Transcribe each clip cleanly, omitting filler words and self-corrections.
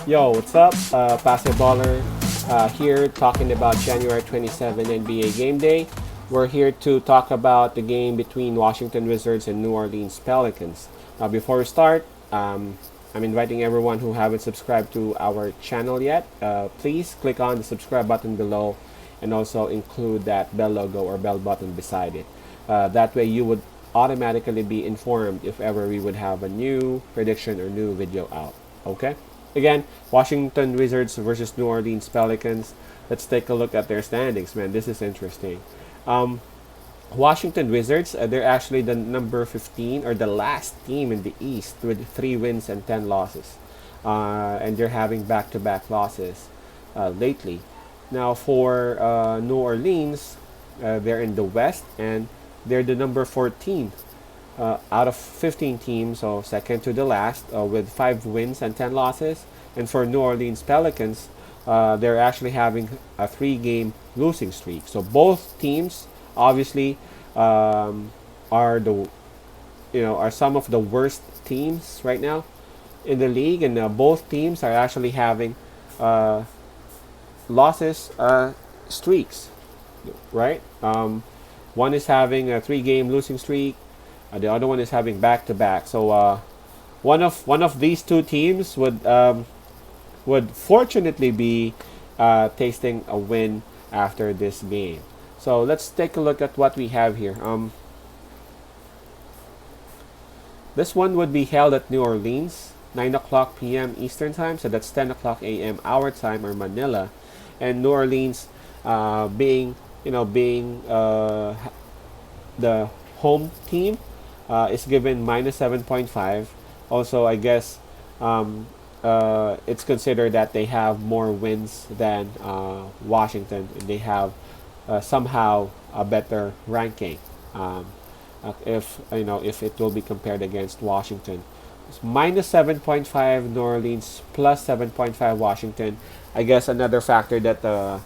Yo, what's up? Basketballer here talking about January 27 NBA Game Day. We're here to talk about the game between Washington Wizards and New Orleans Pelicans. Before we start, I'm inviting everyone who haven't subscribed to our channel yet. Please click on the subscribe button below and also include that bell logo or bell button beside it. That way you would automatically be informed if ever we would have a new prediction or new video out. Okay? Again, Washington Wizards versus New Orleans Pelicans. Let's take a look at their standings, man. This is interesting. Um, Washington Wizards, they're actually the number 15 or the last team in the East with 3 wins and 10 losses. And they're having back to back losses lately. Now, for New Orleans, they're in the West and they're the number 14 out of 15 teams, so second to the last, with 5 wins and 10 losses. And for New Orleans Pelicans, they're actually having a 3-game losing streak. So both teams, obviously, are the are some of the worst teams right now in the league, and both teams are actually having uh, losses streaks, right? One is having a 3-game losing streak. The other one is having back to back. So one of these two teams would fortunately be tasting a win after this game. So let's take a look at what we have here. This one would be held at New Orleans, 9 o'clock p.m. Eastern Time. So that's 10 o'clock a.m. our time, or Manila. And New Orleans being the home team, is given minus 7.5. Also, I guess it's considered that they have more wins than Washington, and they have somehow a better ranking. If it will be compared against Washington, it's minus 7.5 New Orleans, plus 7.5 Washington. I guess another factor that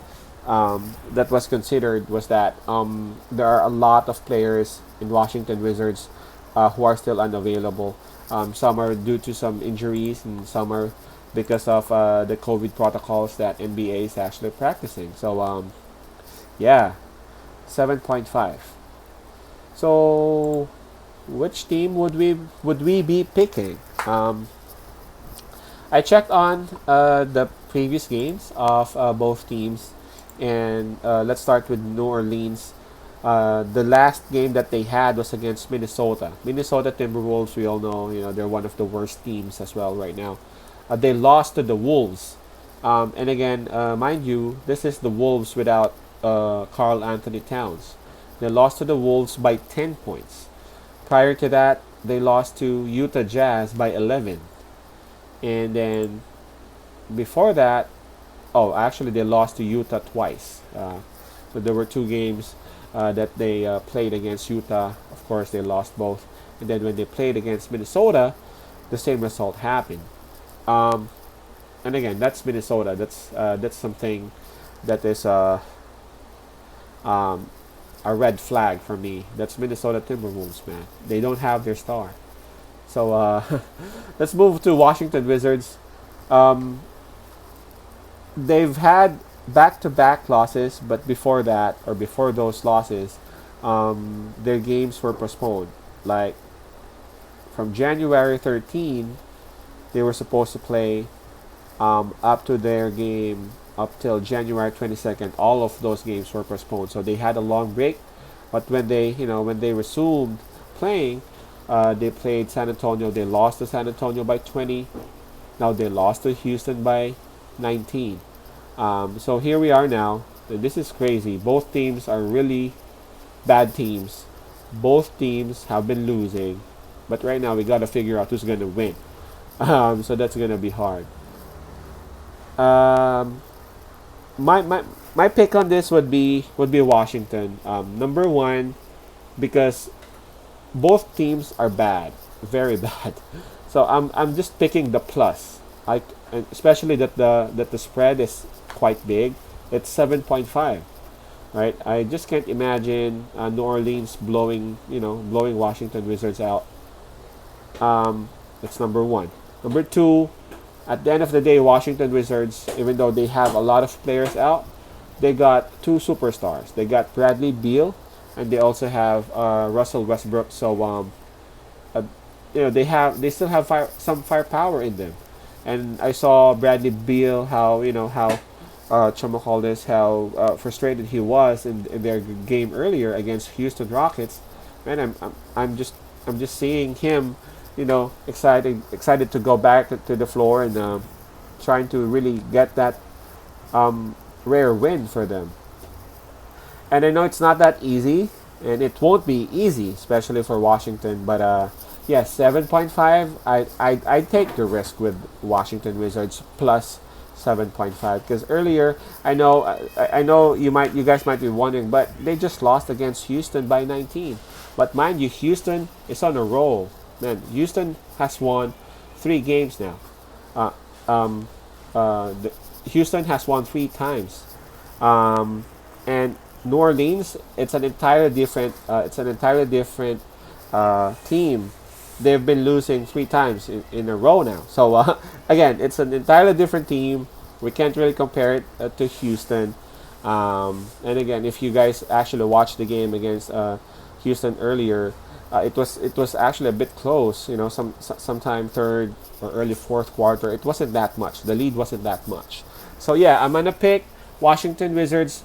was considered was that there are a lot of players in Washington Wizards who are still unavailable. Some are due to some injuries, and some are because of the COVID protocols that NBA is actually practicing. So, yeah, 7.5. So, which team would we be picking? I checked on the previous games of both teams, and let's start with New Orleans. The last game that they had was against Minnesota. Minnesota Timberwolves, we all know, they're one of the worst teams as well right now. They lost to the Wolves. And again, mind you, this is the Wolves without Carl Anthony Towns. They lost to the Wolves by 10 points. Prior to that, they lost to Utah Jazz by 11. And then before that, oh, actually, they lost to Utah twice. So there were 2 games that they played against Utah. Of course, they lost both. And then when they played against Minnesota, the same result happened. Um, and again, that's Minnesota. That's something that is um, a red flag for me. That's Minnesota Timberwolves, man. They don't have their star. So let's move to Washington Wizards. Um, they've had back-to-back losses, but before that, or before those losses, their games were postponed. Like from January 13, they were supposed to play up to their game up till January 22nd. All of those games were postponed, so they had a long break. But when they resumed playing, they played San Antonio. They lost to San Antonio by 20. Now they lost to Houston by 19. So here we are now. This is crazy. Both teams are really bad teams. Both teams have been losing. But right now we got to figure out who's going to win. So that's going to be hard. Um, my pick on this would be Washington. Number one, because both teams are bad, very bad. So I'm just picking the plus. And especially that the spread is quite big. It's 7.5, right? I just can't imagine New Orleans blowing Washington Wizards out. That's number one. Number two, At the end of the day, Washington Wizards, even though they have a lot of players out, they got two superstars. They got Bradley Beal, and they also have Russell Westbrook. So uh, they still have some firepower in them. And I saw Bradley Beal how how frustrated he was in their game earlier against Houston Rockets. Man, I'm just seeing him, excited to go back to the floor and trying to really get that rare win for them. And I know it's not that easy, and it won't be easy, especially for Washington. But yeah, 7.5. I take the risk with Washington Wizards plus 7.5 because earlier I know you guys might be wondering, but they just lost against Houston by 19. But mind you, Houston is on a roll. Man, Houston has won 3 games now. Uh, um, Houston has won 3 times, and New Orleans, it's an entirely different team. They've been losing 3 times in a row now. So again, it's an entirely different team. We can't really compare it to Houston. And again, if you guys actually watched the game against Houston earlier, it was actually a bit close. Sometime third or early fourth quarter, it wasn't that much. The lead wasn't that much. So yeah, I'm gonna pick Washington Wizards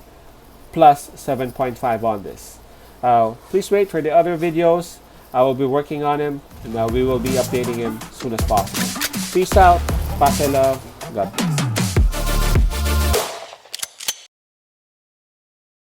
plus 7.5 on this. Please wait for the other videos. I will be working on him, and we will be updating him as soon as possible. Peace out. Pass love. God bless.